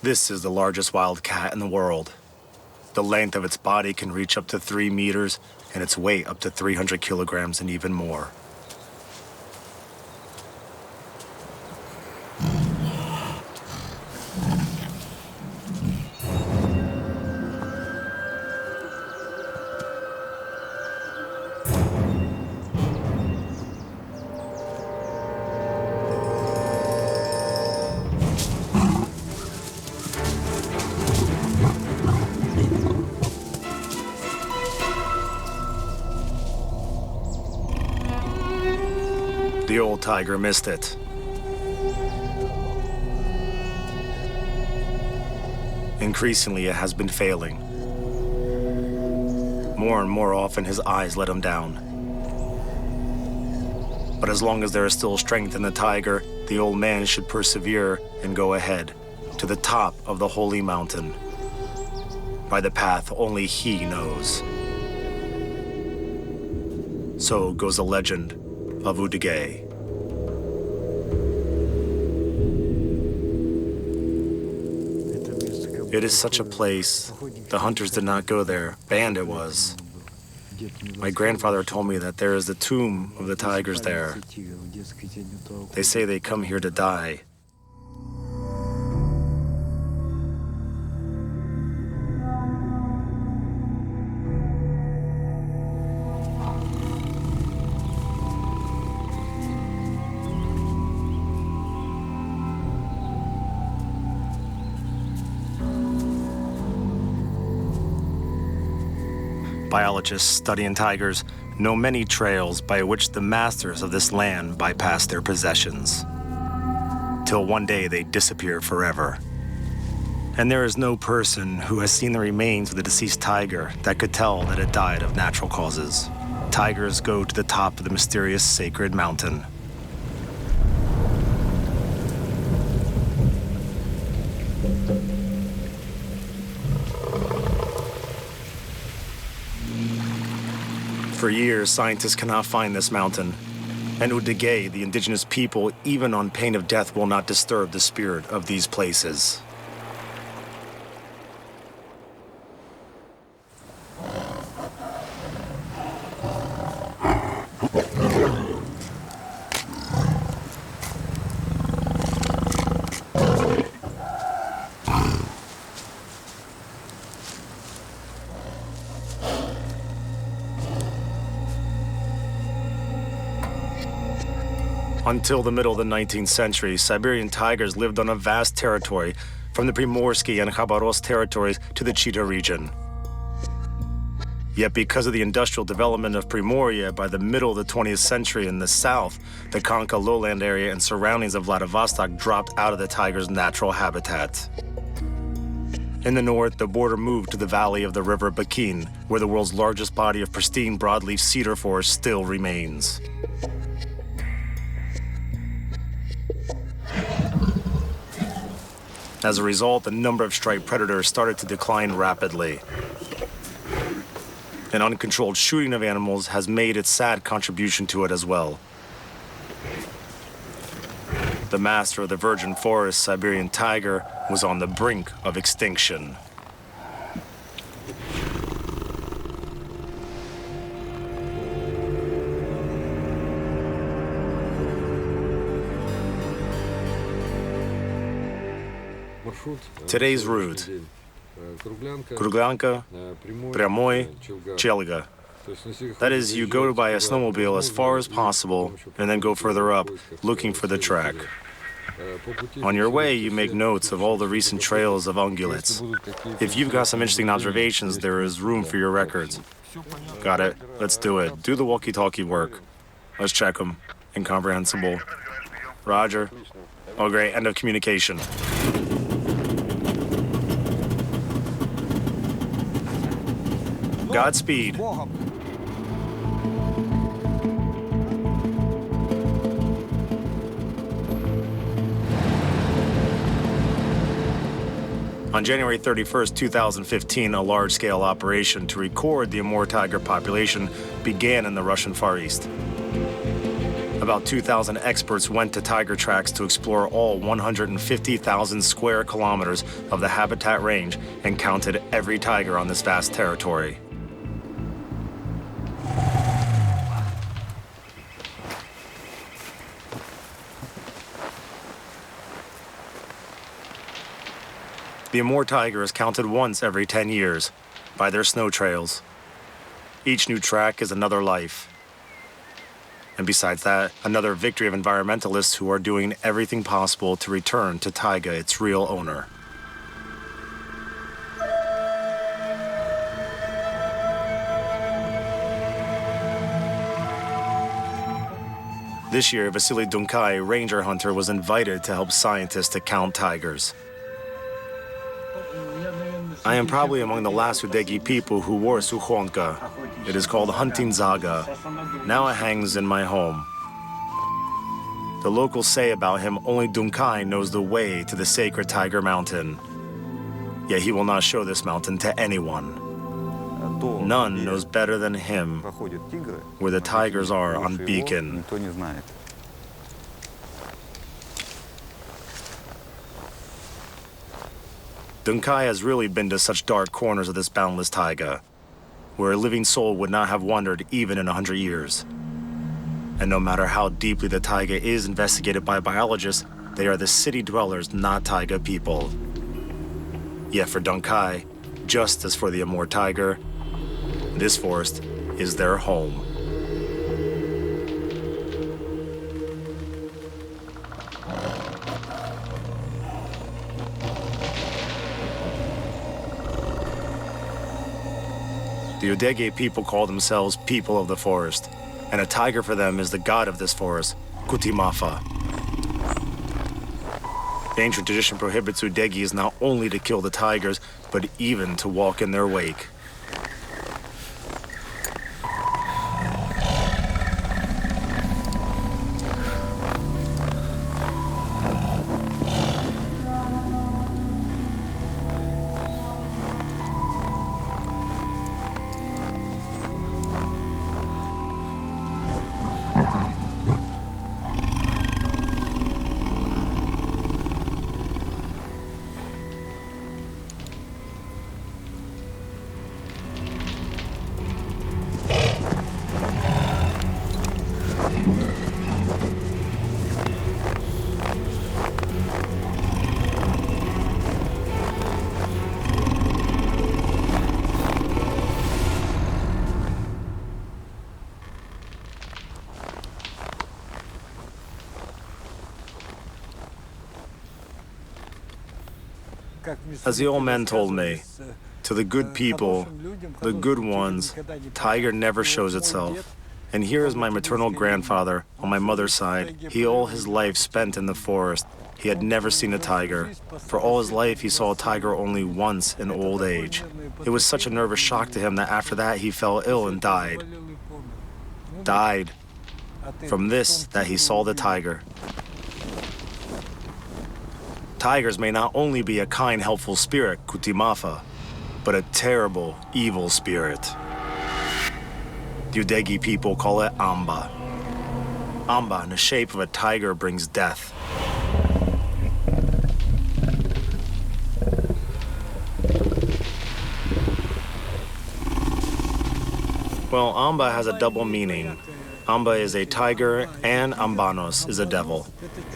This is the largest wild cat in the world. The length of its body can reach up to 3 meters, and its weight up to 300 kilograms and even more. The old tiger missed it. Increasingly, it has been failing. More and more often, his eyes let him down. But as long as there is still strength in the tiger, the old man should persevere and go ahead to the top of the holy mountain by the path only he knows. So goes the legend of Udege. It is such a place. The hunters did not go there. Banned it was. My grandfather told me that there is the tomb of the tigers there. They say they come here to die. Biologists studying tigers know many trails by which the masters of this land bypass their possessions, till one day they disappear forever. And there is no person who has seen the remains of the deceased tiger that could tell that it died of natural causes. Tigers go to the top of the mysterious sacred mountain. For years, scientists cannot find this mountain. And Udege, the indigenous people, even on pain of death, will not disturb the spirit of these places. Until the middle of the 19th century, Siberian tigers lived on a vast territory, from the Primorsky and Khabarovsk territories to the Chita region. Yet because of the industrial development of Primorye by the middle of the 20th century in the south, the Kanka lowland area and surroundings of Vladivostok dropped out of the tiger's natural habitat. In the north, the border moved to the valley of the river Bikin, where the world's largest body of pristine broadleaf cedar forest still remains. As a result, the number of striped predators started to decline rapidly. And uncontrolled shooting of animals has made its sad contribution to it as well. The master of the virgin forest, Siberian tiger, was on the brink of extinction. Today's route: Kruglyanka, Pryamoy, Chelga. That is, you go by a snowmobile as far as possible and then go further up, looking for the track. On your way, you make notes of all the recent trails of ungulates. If you've got some interesting observations, there is room for your records. Got it. Let's do it. Do the walkie-talkie work. Let's check them. Incomprehensible. Roger. Oh, great. End of communication. Godspeed. On January 31st, 2015, a large-scale operation to record the Amur tiger population began in the Russian Far East. About 2,000 experts went to tiger tracks to explore all 150,000 square kilometers of the habitat range and counted every tiger on this vast territory. The Amur tiger is counted once every 10 years by their snow trails. Each new track is another life. And besides that, another victory of environmentalists who are doing everything possible to return to Taiga its real owner. This year, Vasily Dunkai, ranger hunter, was invited to help scientists to count tigers. I am probably among the last Udege people who wore sukhonka. It is called hunting zaga. Now it hangs in my home. The locals say about him only Dunkai knows the way to the sacred Tiger Mountain. Yet he will not show this mountain to anyone. None knows better than him where the tigers are on Bikin. Dunkai has really been to such dark corners of this boundless taiga, where a living soul would not have wandered even in 100 years. And no matter how deeply the taiga is investigated by biologists, they are the city dwellers, not taiga people. Yet for Dunkai, just as for the Amur tiger, this forest is their home. The Udege people call themselves people of the forest, and a tiger for them is the god of this forest, Kutimafa. The ancient tradition prohibits Udegis not only to kill the tigers, but even to walk in their wake. As the old men told me, to the good people, the good ones, tiger never shows itself. And here is my maternal grandfather on my mother's side. He all his life spent in the forest. He had never seen a tiger. For all his life, he saw a tiger only once in old age. It was such a nervous shock to him that after that, he fell ill and died. Died from this, that he saw the tiger. Tigers may not only be a kind, helpful spirit, Kutimafa, but a terrible, evil spirit. The Udege people call it Amba. Amba, in the shape of a tiger, brings death. Well, Amba has a double meaning. Amba is a tiger and Ambanos is a devil.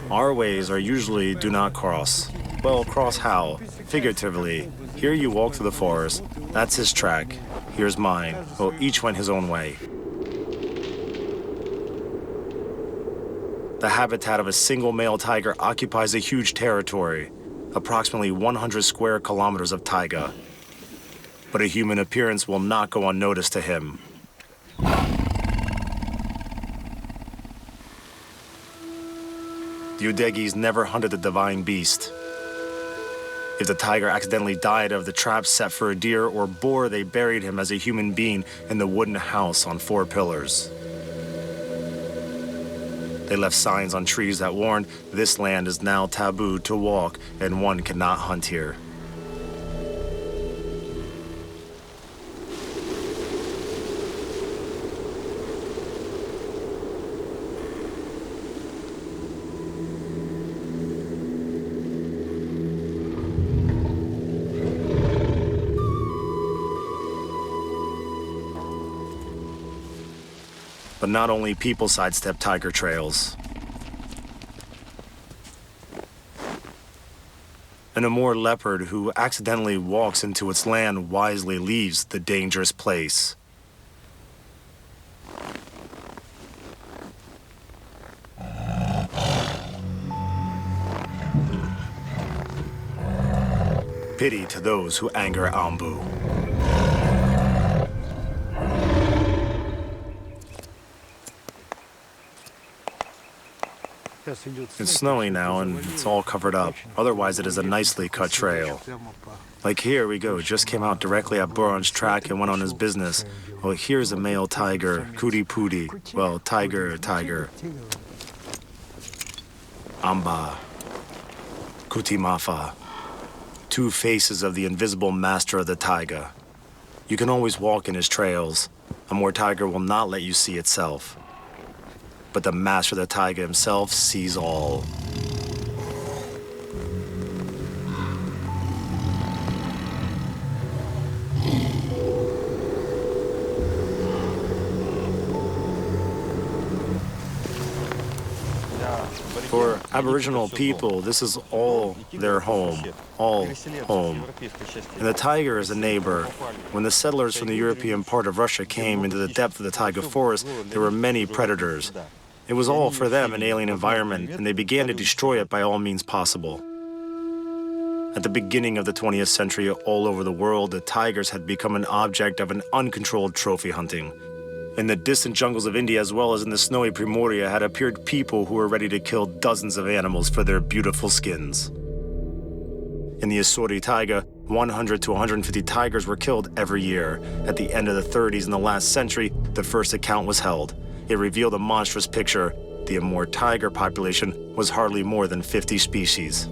Our ways are usually do not cross. Well, cross how? Figuratively. Here you walk through the forest. That's his track. Here's mine. Well, each went his own way. The habitat of a single male tiger occupies a huge territory, approximately 100 square kilometers of taiga. But a human appearance will not go unnoticed to him. The Udegis never hunted the divine beast. If the tiger accidentally died of the trap set for a deer or boar, they buried him as a human being in the wooden house on 4 pillars. They left signs on trees that warned, this land is now taboo to walk and one cannot hunt here. But not only people sidestep tiger trails. An Amur leopard who accidentally walks into its land wisely leaves the dangerous place. Pity to those who anger Ambu. It's snowing now and it's all covered up. Otherwise, it is a nicely cut trail. Like here we go, just came out directly at Buran's track and went on his business. Well, here's a male tiger, Kuti Puti. Well, tiger. Amba. Kuti Mafa. Two faces of the invisible master of the taiga. You can always walk in his trails. Amur tiger will not let you see itself. But the master of the taiga himself sees all. For Aboriginal people, this is all their home, all home. And the tiger is a neighbor. When the settlers from the European part of Russia came into the depth of the taiga forest, there were many predators. It was all for them an alien environment, and they began to destroy it by all means possible. At the beginning of the 20th century, all over the world, the tigers had become an object of an uncontrolled trophy hunting. In the distant jungles of India, as well as in the snowy Primoria, had appeared people who were ready to kill dozens of animals for their beautiful skins. In the Ussuri taiga, 100 to 150 tigers were killed every year. At the end of the 30s in the last century, the first account was held. It revealed a monstrous picture. The Amur tiger population was hardly more than 50 species.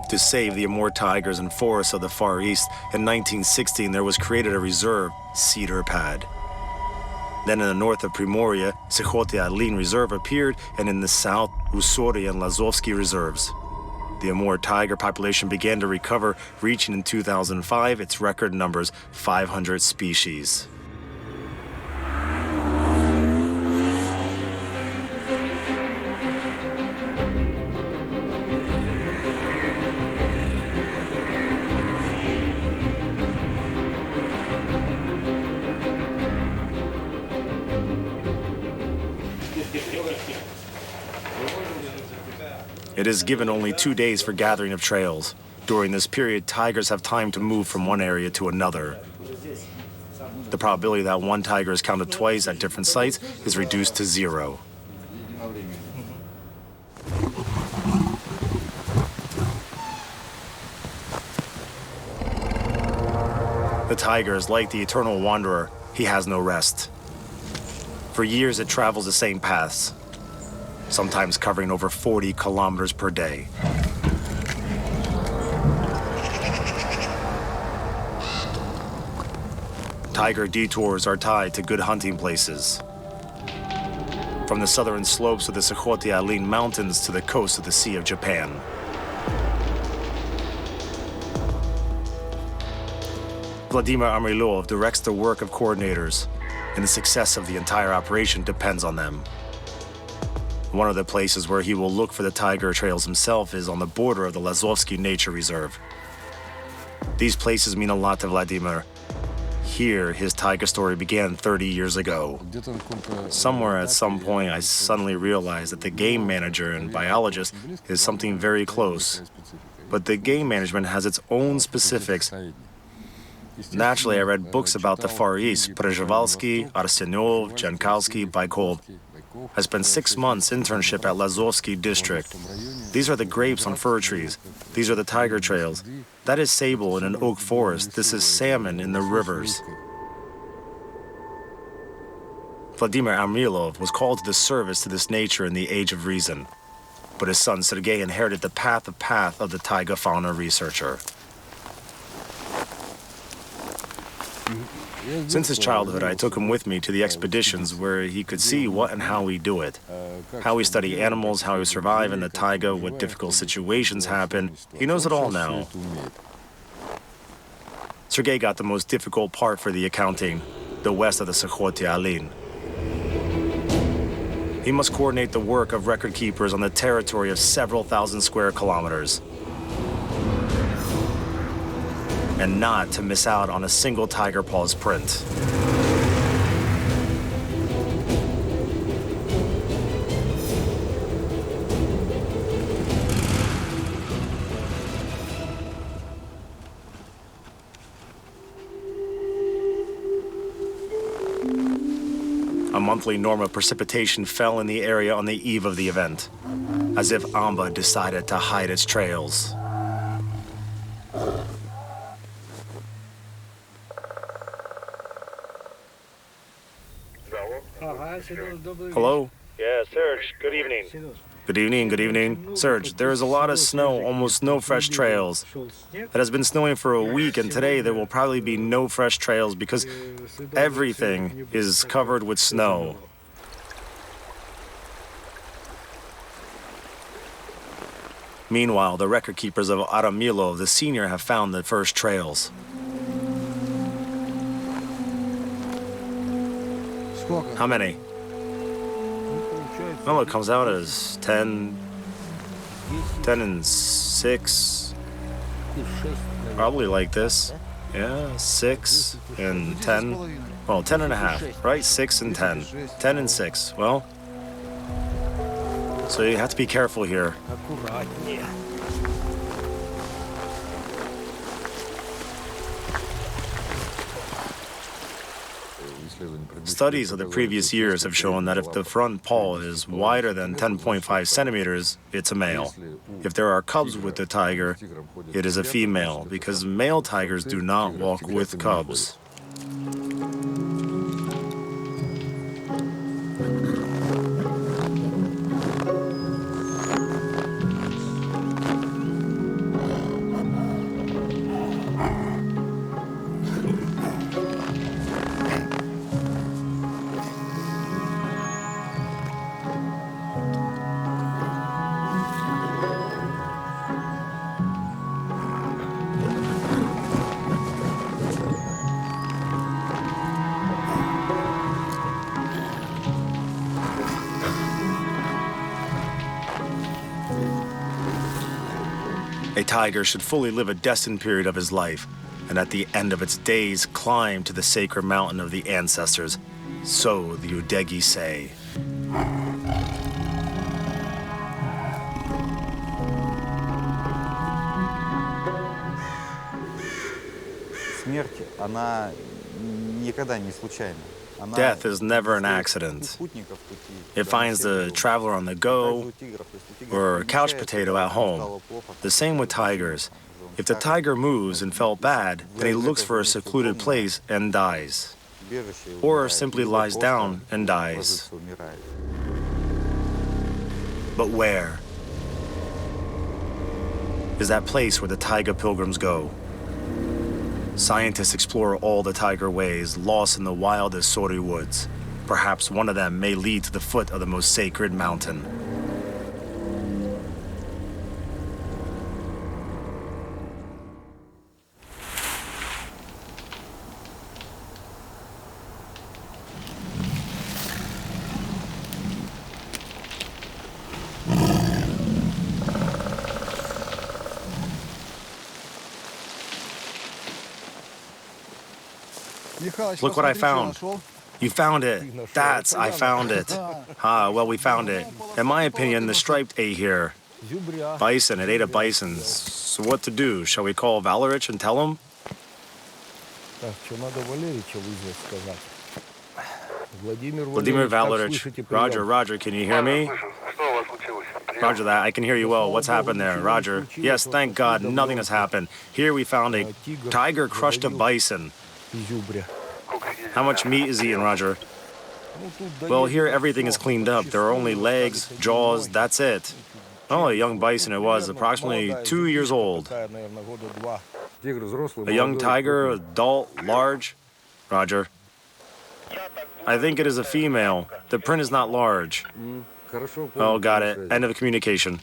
To save the Amur tigers and forests of the Far East, in 1916 there was created a reserve, Cedar Pad. Then in the north of Primoria, Sikhote-Alin Reserve appeared, and in the south, Ussuri and Lazovsky reserves. The Amur tiger population began to recover, reaching in 2005 its record numbers, 500 species. It is given only 2 days for gathering of trails. During this period, tigers have time to move from one area to another. The probability that one tiger is counted twice at different sites is reduced to 0. The tiger is like the eternal wanderer. He has no rest. For years, it travels the same paths, sometimes covering over 40 kilometers per day. Tiger detours are tied to good hunting places. From the southern slopes of the Sikhote-Alin Mountains to the coast of the Sea of Japan. Vladimir Amrilov directs the work of coordinators, and the success of the entire operation depends on them. One of the places where he will look for the tiger trails himself is on the border of the Lazovsky Nature Reserve. These places mean a lot to Vladimir. Here, his taiga story began 30 years ago. Somewhere at some point, I suddenly realized that the game manager and biologist is something very close. But the game management has its own specifics. Naturally, I read books about the Far East, Przhevalsky, Arsenyov, Jankalsky, Baikov. I spent 6 months internship at Lazovsky district. These are the grapes on fir trees. These are the tiger trails. That is sable in an oak forest. This is salmon in the rivers. Vladimir Amrilov was called to the service to this nature in the Age of Reason. But his son Sergei inherited the path of the taiga fauna researcher. Since his childhood, I took him with me to the expeditions where he could see what and how we do it. How we study animals, how we survive in the taiga, what difficult situations happen. He knows it all now. Sergei got the most difficult part for the accounting, the west of the Săhătie Alin. He must coordinate the work of record keepers on the territory of several thousand square kilometers. And not to miss out on a single tiger paw's print. A monthly norm of precipitation fell in the area on the eve of the event, as if Amba decided to hide its trails. Hello? Yeah, Serge, good evening. Good evening, good evening. Serge, there is a lot of snow, almost no fresh trails. It has been snowing for a week, and today there will probably be no fresh trails because everything is covered with snow. Meanwhile, the record keepers of Aramilo, the senior, have found the first trails. How many? Well, it comes out as 10 and 6. Probably like this. Yeah, 6 and 10. Well, 10 and a half, right? 6 and 10. 10 and 6. Well, so you have to be careful here. Studies of the previous years have shown that if the front paw is wider than 10.5 centimeters, it's a male. If there are cubs with the tiger, it is a female, because male tigers do not walk with cubs. A tiger should fully live a destined period of his life, and at the end of its days climb to the sacred mountain of the ancestors. So the Udege say. Смерть, она никогда не случайна. Death is never an accident. It finds the traveler on the go or a couch potato at home. The same with tigers. If the tiger moves and felt bad, then he looks for a secluded place and dies. Or simply lies down and dies. But where is that place where the taiga pilgrims go? Scientists explore all the tiger ways, lost in the wildest Sori woods. Perhaps one of them may lead to the foot of the most sacred mountain. Look what I found. You found it. I found it. Well, we found it. In my opinion, the striped ate here. Bison, it ate a bison. So what to do? Shall we call Valerich and tell him? Vladimir Valerich. Roger, can you hear me? Roger that, I can hear you well. What's happened there? Roger. Yes, thank God, nothing has happened. Here we found a tiger crushed a bison. How much meat is eaten, Roger? Well, here everything is cleaned up. There are only legs, jaws, that's it. Oh, a young bison it was, approximately 2 years old. A young tiger, adult, large? Roger. I think it is a female. The print is not large. Oh, got it. End of communication.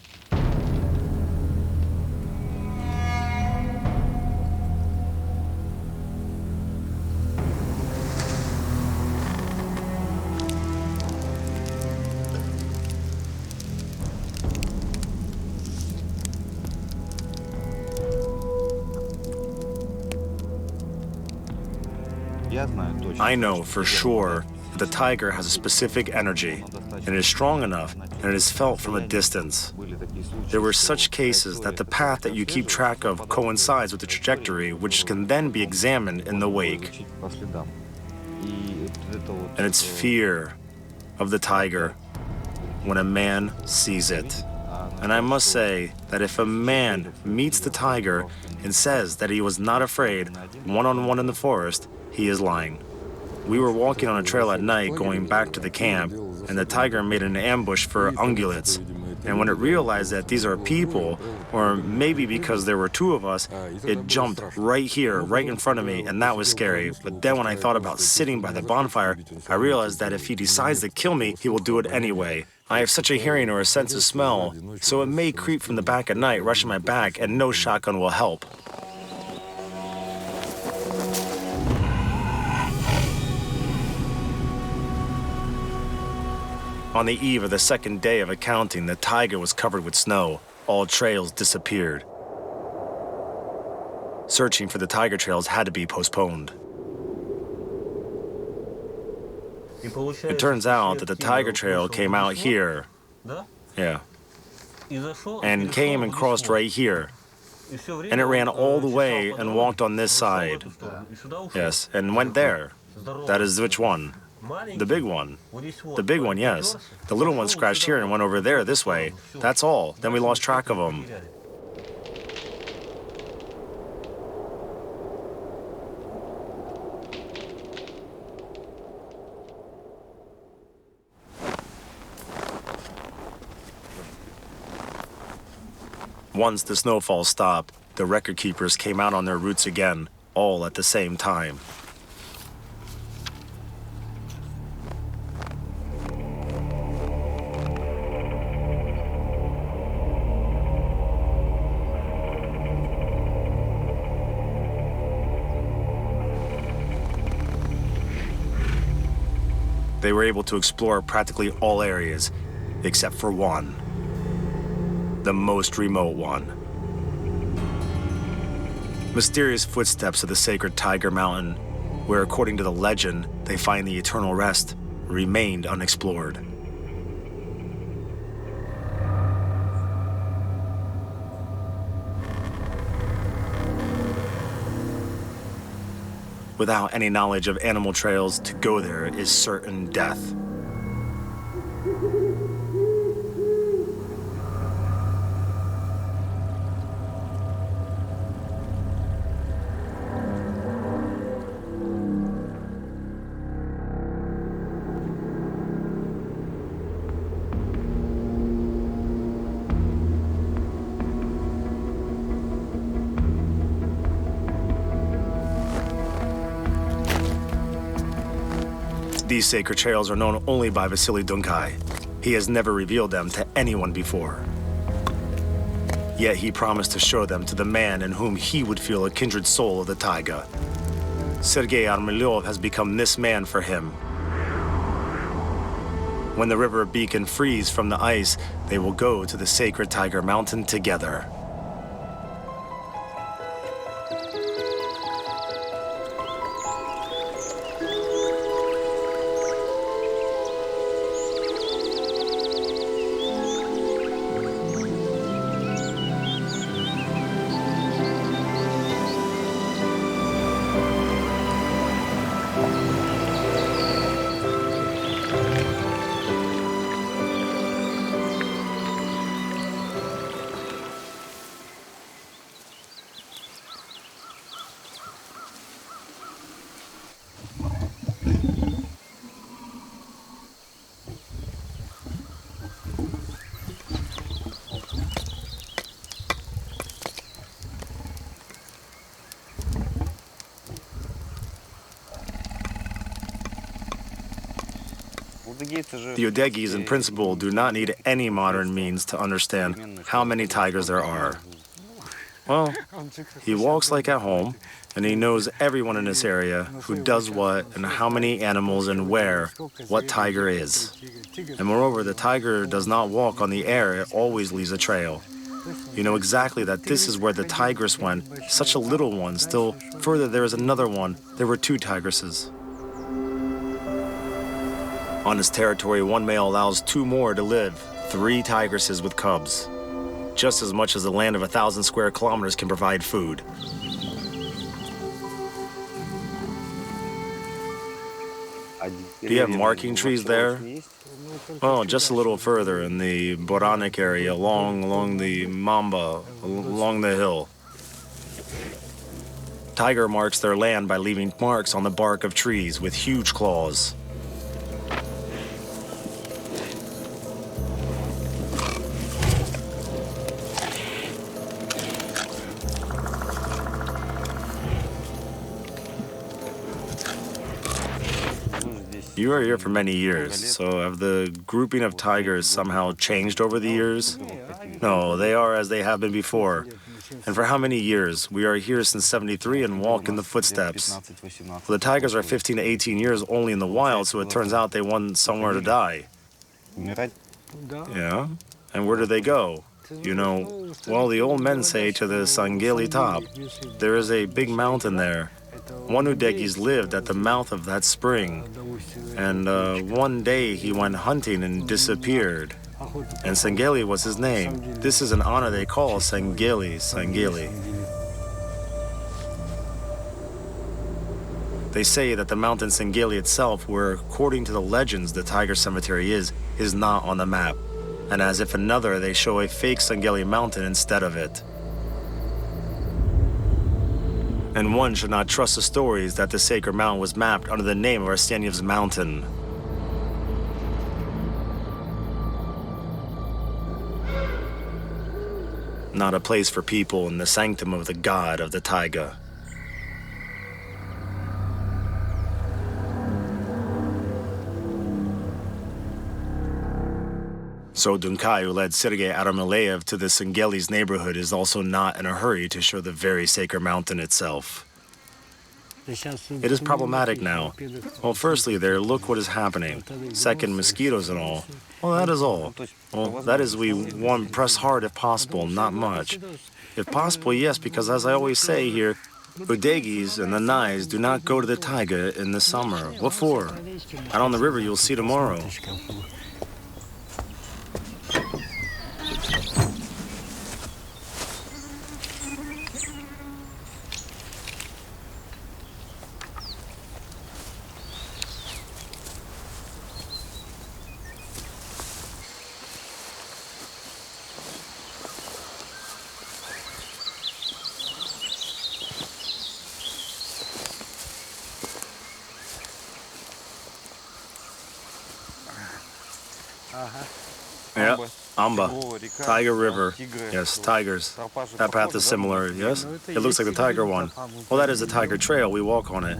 I know for sure that the tiger has a specific energy, and it is strong enough, and it is felt from a distance. There were such cases that the path that you keep track of coincides with the trajectory, which can then be examined in the wake. And it's fear of the tiger when a man sees it. And I must say that if a man meets the tiger and says that he was not afraid one-on-one in the forest, he is lying. We were walking on a trail at night going back to the camp, and the tiger made an ambush for ungulates. And when it realized that these are people, or maybe because there were two of us, it jumped right here, right in front of me, and that was scary. But then when I thought about sitting by the bonfire, I realized that if he decides to kill me, he will do it anyway. I have such a hearing or a sense of smell, so it may creep from the back at night, rushing my back, and no shotgun will help. On the eve of the second day of accounting, the taiga was covered with snow. All trails disappeared. Searching for the tiger trails had to be postponed. It turns out that the tiger trail came out here. Yeah. And came and crossed right here. And it ran all the way and walked on this side. Yes, and went there. That is which one? The big one. The big one, yes. The little one scratched here and went over there this way. That's all. Then we lost track of him. Once the snowfall stopped, the record keepers came out on their routes again, all at the same time. They were able to explore practically all areas, except for one. The most remote one. Mysterious footsteps of the sacred Tiger Mountain, where according to the legend, they find the eternal rest, remained unexplored. Without any knowledge of animal trails, to go there is certain death. These sacred trails are known only by Vasily Dunkai. He has never revealed them to anyone before. Yet he promised to show them to the man in whom he would feel a kindred soul of the taiga. Sergei Armelyov has become this man for him. When the river Bikin frees from the ice, they will go to the sacred Tiger Mountain together. The Udeges, in principle, do not need any modern means to understand how many tigers there are. Well, he walks like at home, and he knows everyone in this area who does what and how many animals and where what tiger is. And moreover, the tiger does not walk on the air, it always leaves a trail. You know exactly that this is where the tigress went, such a little one. Still further, there is another one. There were 2 tigresses. On his territory, one male allows 2 more to live, 3 tigresses with cubs. Just as much as the land of 1,000 square kilometers can provide food. Do you have marking trees there? Oh, just a little further in the Boranic area, along the Mamba, along the hill. Tiger marks their land by leaving marks on the bark of trees with huge claws. You are here for many years, so have the grouping of tigers somehow changed over the years? No, they are as they have been before. And for how many years? We are here since '73 and walk in the footsteps. Well, the tigers are 15 to 18 years only in the wild, so it turns out they want somewhere to die. Yeah? And where do they go? You know, well, the old men say to the Sangeli top. There is a big mountain there. One Udeges lived at the mouth of that spring. And one day he went hunting and disappeared. And Sangeli was his name. This is an honor they call Sangeli. They say that the mountain Sangeli itself, where according to the legends the tiger cemetery is not on the map. And as if another, they show a fake Sangeli mountain instead of it. And one should not trust the stories that the sacred mountain was mapped under the name of Arseniyev's mountain. Not a place for people in the sanctum of the god of the Taiga. So Dunkai, who led Sergei Aramaleyev to the Sangeli's neighborhood, is also not in a hurry to show the very sacred mountain itself. It is problematic now. Well, firstly, there, look what is happening. Second, mosquitoes and all. Well, that is all. Well, that is, we want press hard if possible, not much. If possible, yes, because as I always say here, Udeges and the Nais do not go to the Taiga in the summer. What for? Out on the river, you'll see tomorrow. Yeah, Amba, Taiga River. Yes, tigers. That path is similar, yes? It looks like the tiger one. Well, that is the tiger trail. We walk on it.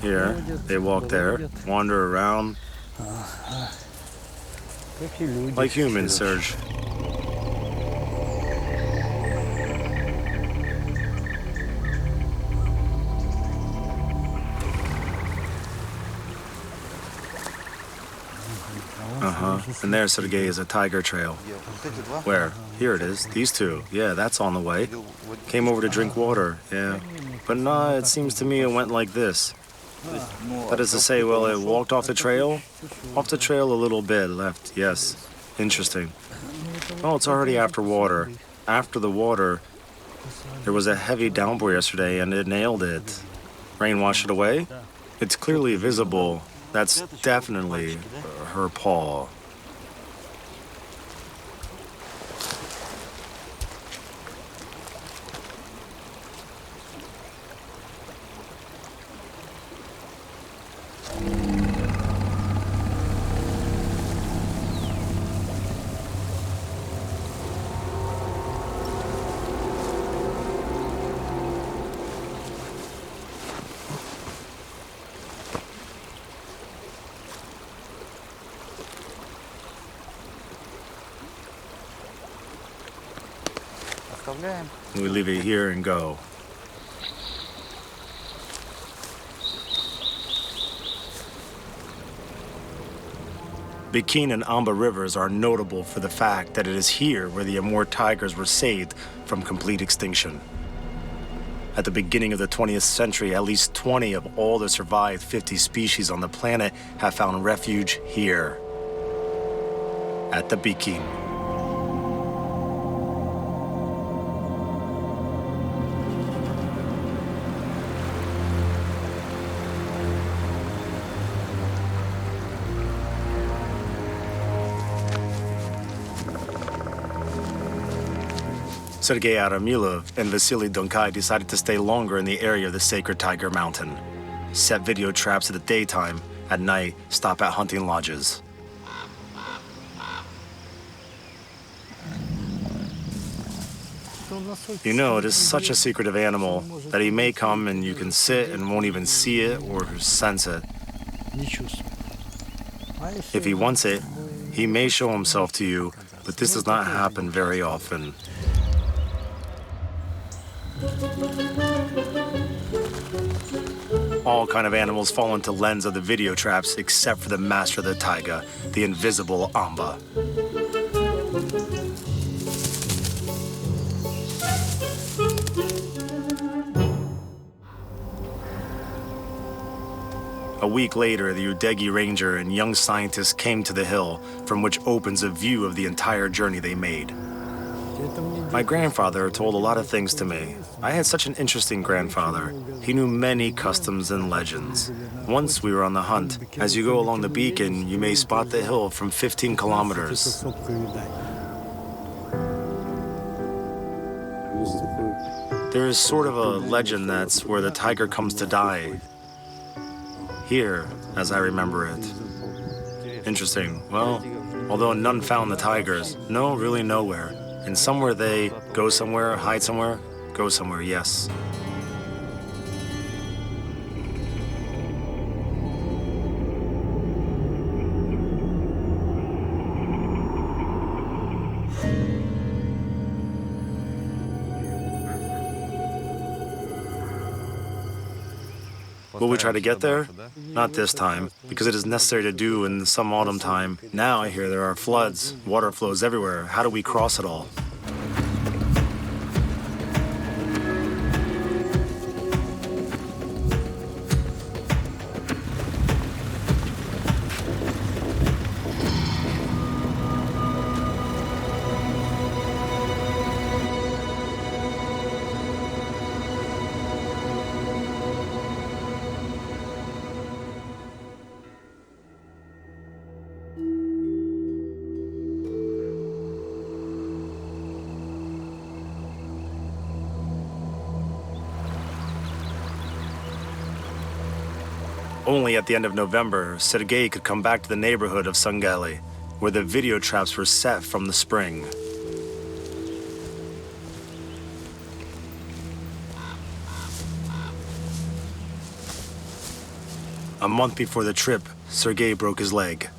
Here, they walk there, wander around. Like humans, Serge. And there, Sergei, is a tiger trail. Where? Here it is. These 2. Yeah, that's on the way. Came over to drink water, yeah. But nah, it seems to me it went like this. That is to say, well, it walked off the trail? Off the trail a little bit, left, yes. Interesting. Oh, it's already after water. After the water, there was a heavy downpour yesterday and it nailed it. Rain washed it away? It's clearly visible. That's definitely her paw. оставляем. We leave it here and go. Bikin and Amba rivers are notable for the fact that it is here where the Amur tigers were saved from complete extinction. At the beginning of the 20th century, at least 20 of all the survived 50 species on the planet have found refuge here, at the Bikin. Sergei Aramilov and Vasily Dunkai decided to stay longer in the area of the sacred Taiga Mountain. Set video traps at the daytime, at night, stop at hunting lodges. You know, it is such a secretive animal that he may come and you can sit and won't even see it or sense it. If he wants it, he may show himself to you, but this does not happen very often. All kind of animals fall into lens of the video traps except for the master of the taiga, the invisible Amba. A week later, the Udege ranger and young scientists came to the hill, from which opens a view of the entire journey they made. My grandfather told a lot of things to me. I had such an interesting grandfather. He knew many customs and legends. Once we were on the hunt. As you go along the beacon, you may spot the hill from 15 kilometers. There is sort of a legend that's where the tiger comes to die. Here, as I remember it. Interesting. Well, although none found the tigers, no, really nowhere. And somewhere they go somewhere, hide somewhere, go somewhere, yes. Will we try to get there? Not this time, because it is necessary to do in some autumn time. Now I hear there are floods, water flows everywhere. How do we cross it all? Only at the end of November, Sergei could come back to the neighborhood of Sangeli, where the video traps were set from the spring. A month before the trip, Sergei broke his leg.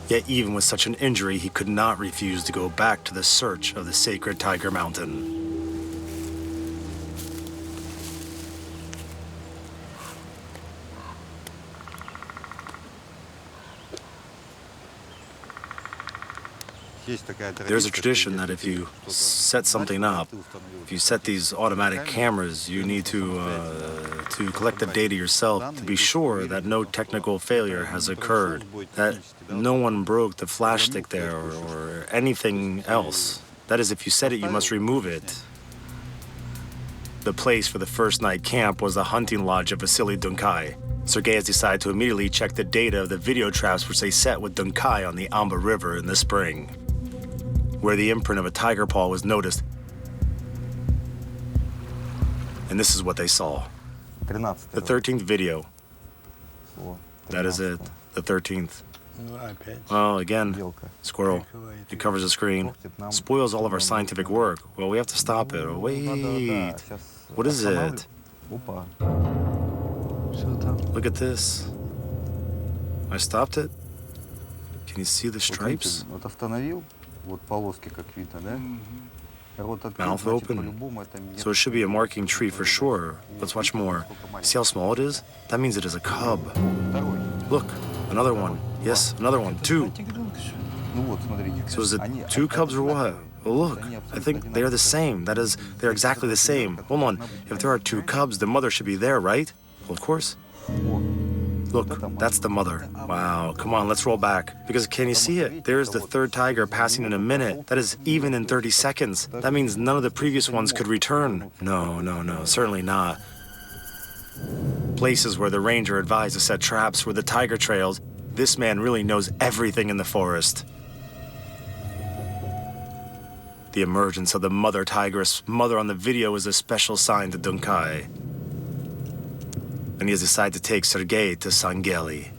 Yet even with such an injury, he could not refuse to go back to the search of the sacred Taiga Mountain. There's a tradition that if you set something up, if you set these automatic cameras, you need to collect the data yourself to be sure that no technical failure has occurred, that no one broke the flash stick there or anything else. That is, if you set it, you must remove it. The place for the first night camp was the hunting lodge of Vasily Dunkai. Sergei has decided to immediately check the data of the video traps which they set with Dunkai on the Amba River in the spring, where the imprint of a tiger paw was noticed. And this is what they saw. The 13th video. That is it. The 13th. Oh, again, squirrel. It covers the screen. Spoils all of our scientific work. Well, we have to stop it. Oh, wait. What is it? Look at this. I stopped it. Can you see the stripes? Вот полоски, как видно, да? Mouth open. So it should be a marking tree for sure. Let's watch more. See how small it is? That means it is a cub. Look, another one. Yes, another one. Two. So is it two cubs or what? Well, look, I think they are the same. That is, they're exactly the same. Hold on. If there are two cubs, the mother should be there, right? Well, of course. Look, that's the mother. Wow, come on, let's roll back. Because can you see it? There's the third tiger passing in a minute. That is even in 30 seconds. That means none of the previous ones could return. No, certainly not. Places where the ranger advised to set traps were the tiger trails. This man really knows everything in the forest. The emergence of the mother tigress, mother on the video, is a special sign to Dunkai. And he has decided to take Sergei to Sangeli.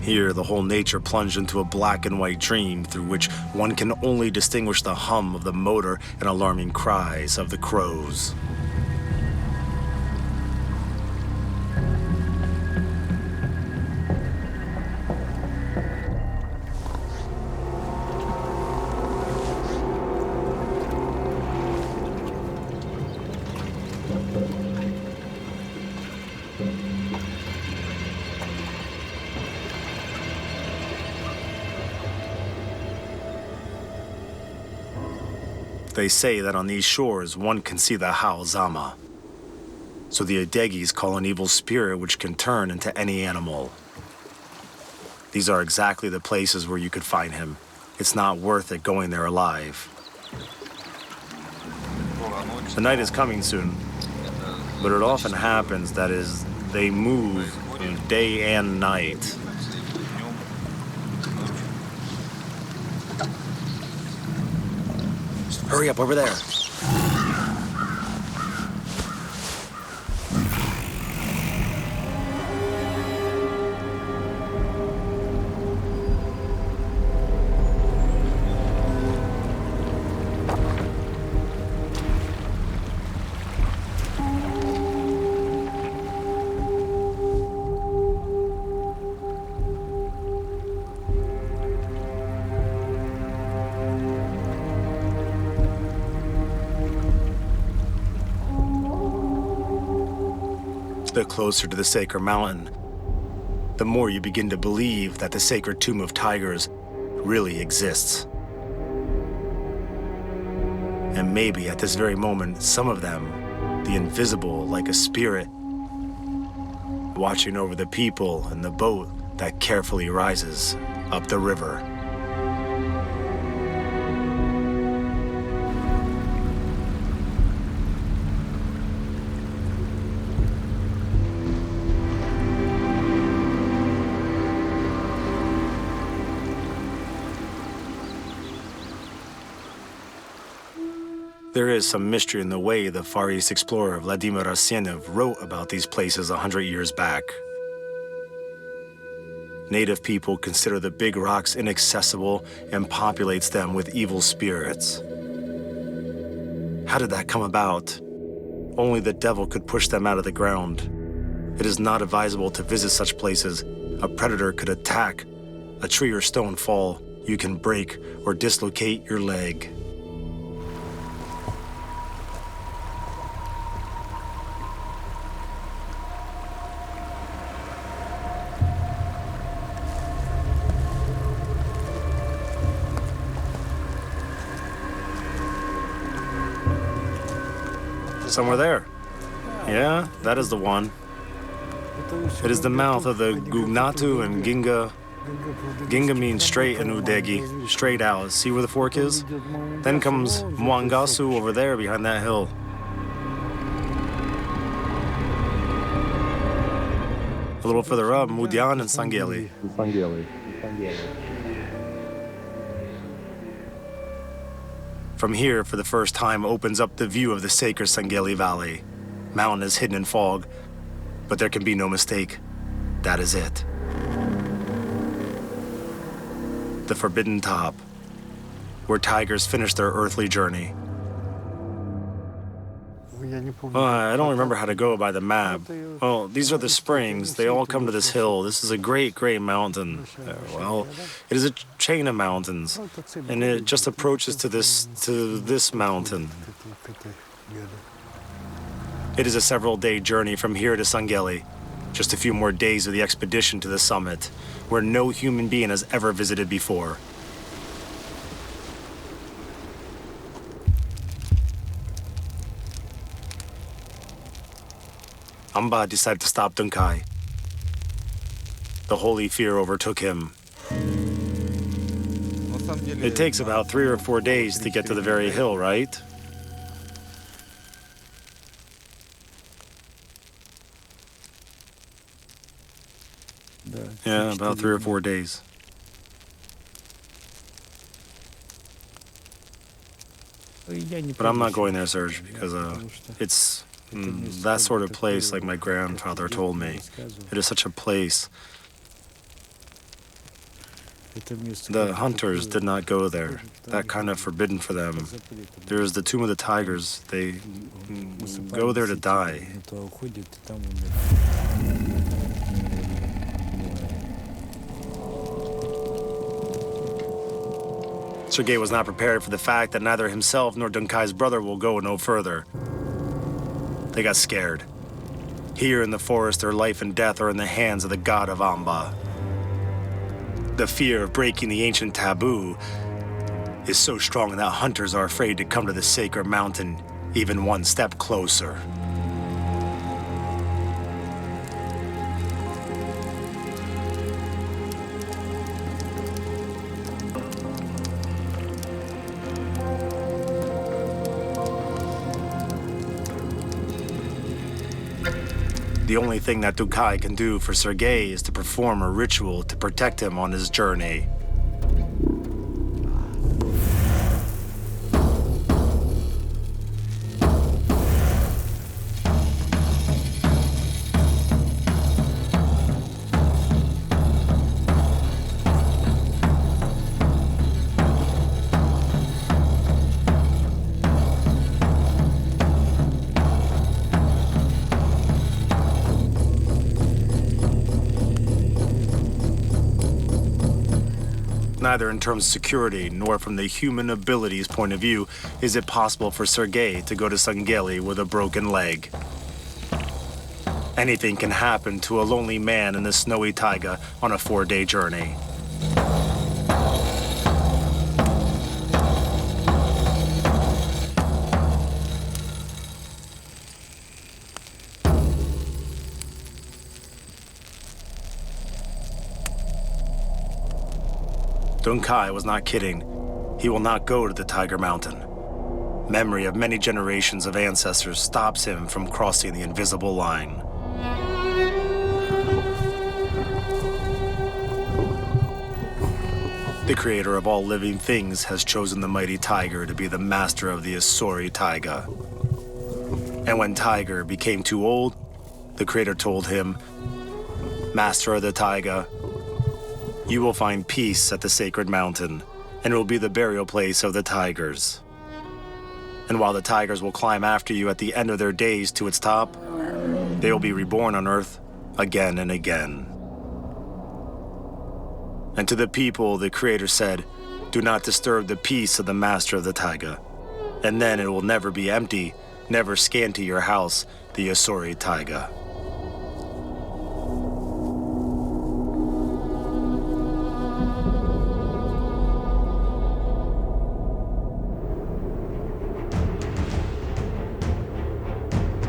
Here, the whole nature plunged into a black and white dream through which one can only distinguish the hum of the motor and alarming cries of the crows. They say that on these shores, one can see the Hao Zama. So the Udeges call an evil spirit which can turn into any animal. These are exactly the places where you could find him. It's not worth it going there alive. The night is coming soon, but it often happens, that is, they move day and night. Hurry up, over there. The closer to the sacred mountain, the more you begin to believe that the sacred tomb of tigers really exists. And maybe at this very moment, some of them, the invisible like a spirit, watching over the people in the boat that carefully rises up the river. There is some mystery in the way the Far East explorer Vladimir Rasyenev wrote about these places 100 years back. Native people consider the big rocks inaccessible and populates them with evil spirits. How did that come about? Only the devil could push them out of the ground. It is not advisable to visit such places. A predator could attack. A tree or stone fall. You can break or dislocate your leg. Somewhere there. Yeah, that is the one. It is the mouth of the Gugnatu and Ginga. Ginga means straight in Udege, straight out. See where the fork is? Then comes Mwangasu over there behind that hill. A little further up, Mudyan and Sangeli. From here, for the first time, opens up the view of the sacred Sangeli Valley. Mountain is hidden in fog, but there can be no mistake. That is it. The forbidden top, where tigers finish their earthly journey. I don't remember how to go by the map. Well, these are the springs. They all come to this hill. This is a great, great mountain. Well, it is a chain of mountains, and it just approaches to this mountain. It is a several-day journey from here to Sangeli. Just a few more days of the expedition to the summit, where no human being has ever visited before. Amba decided to stop Dunkai. The holy fear overtook him. It takes about 3 or 4 days to get to the very hill, right? Yeah, about 3 or 4 days. But I'm not going there, Serge, because it's that sort of place, like my grandfather told me. It is such a place. The hunters did not go there. That kind of forbidden for them. There is the tomb of the tigers. They go there to die. Sergei was not prepared for the fact that neither himself nor Dunkai's brother will go no further. They got scared. Here in the forest, their life and death are in the hands of the god of Amba. The fear of breaking the ancient taboo is so strong that hunters are afraid to come to the sacred mountain even one step closer. The only thing that Dunkai can do for Sergei is to perform a ritual to protect him on his journey. Neither in terms of security nor from the human abilities point of view is it possible for Sergei to go to Sangeli with a broken leg. Anything can happen to a lonely man in the snowy taiga on a 4-day journey. Dunkai was not kidding. He will not go to the Tiger Mountain. Memory of many generations of ancestors stops him from crossing the invisible line. The creator of all living things has chosen the mighty tiger to be the master of the Asori Taiga. And when Tiger became too old, the creator told him, "Master of the Taiga, you will find peace at the sacred mountain, and it will be the burial place of the tigers. And while the tigers will climb after you at the end of their days to its top, they will be reborn on Earth again and again." And to the people, the Creator said, "Do not disturb the peace of the Master of the Taiga, and then it will never be empty, never scanty your house, the Asori Taiga."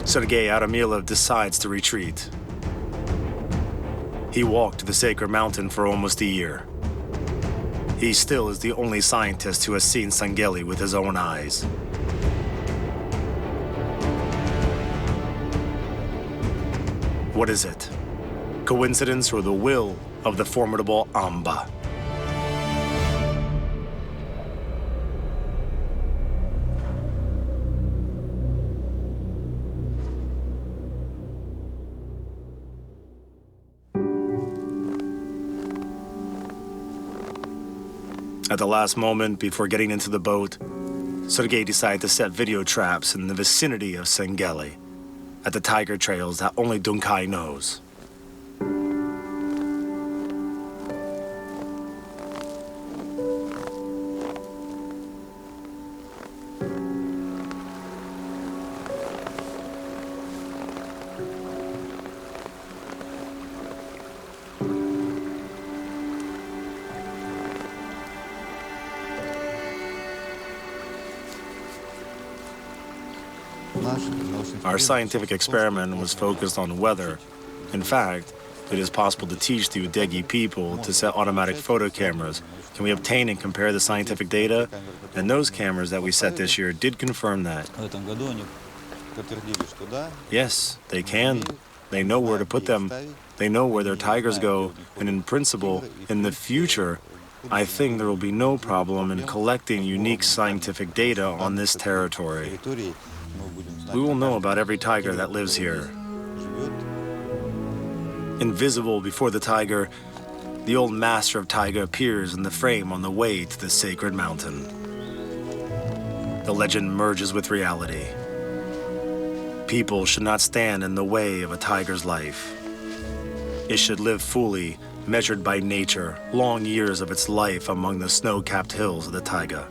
Sergei Aramilov decides to retreat. He walked to the sacred mountain for almost a year. He still is the only scientist who has seen Sangeli with his own eyes. What is it? coincidence or the will of the formidable Amba. At the last moment, before getting into the boat, Sergei decided to set video traps in the vicinity of Sengeli, at the tiger trails that only Dunkai knows. Our scientific experiment was focused on weather. In fact, it is possible to teach the Udege people to set automatic photo cameras. Can we obtain and compare the scientific data? And those cameras that we set this year did confirm that. Yes, they can. They know where to put them. They know where their tigers go. And in principle, in the future, I think there will be no problem in collecting unique scientific data on this territory. We will know about every tiger that lives here. Invisible before the tiger, the old master of Taiga appears in the frame on the way to the sacred mountain. The legend merges with reality. People should not stand in the way of a tiger's life. It should live fully, measured by nature, long years of its life among the snow-capped hills of the Taiga.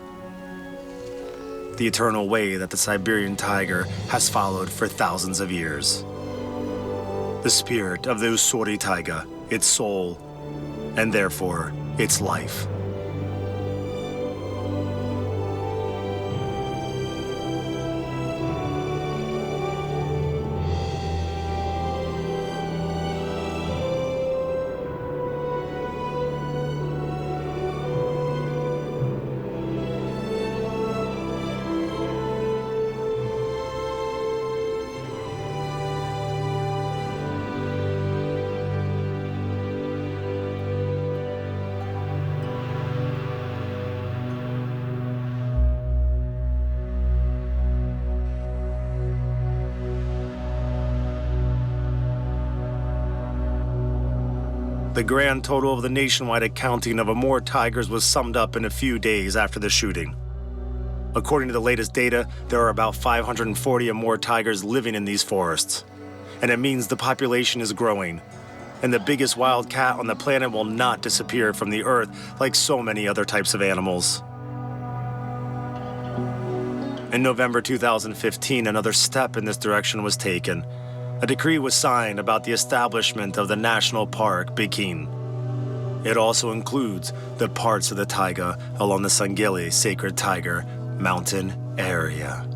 The eternal way that the Siberian tiger has followed for thousands of years. The spirit of the Ussuri Taiga, its soul, and therefore its life. The grand total of the nationwide accounting of Amur tigers was summed up in a few days after the shooting. According to the latest data, there are about 540 Amur tigers living in these forests. And it means the population is growing. And the biggest wild cat on the planet will not disappear from the earth like so many other types of animals. In November 2015, another step in this direction was taken. A decree was signed about the establishment of the national park, Bikin. It also includes the parts of the taiga along the Sengeli Sacred Tiger Mountain area.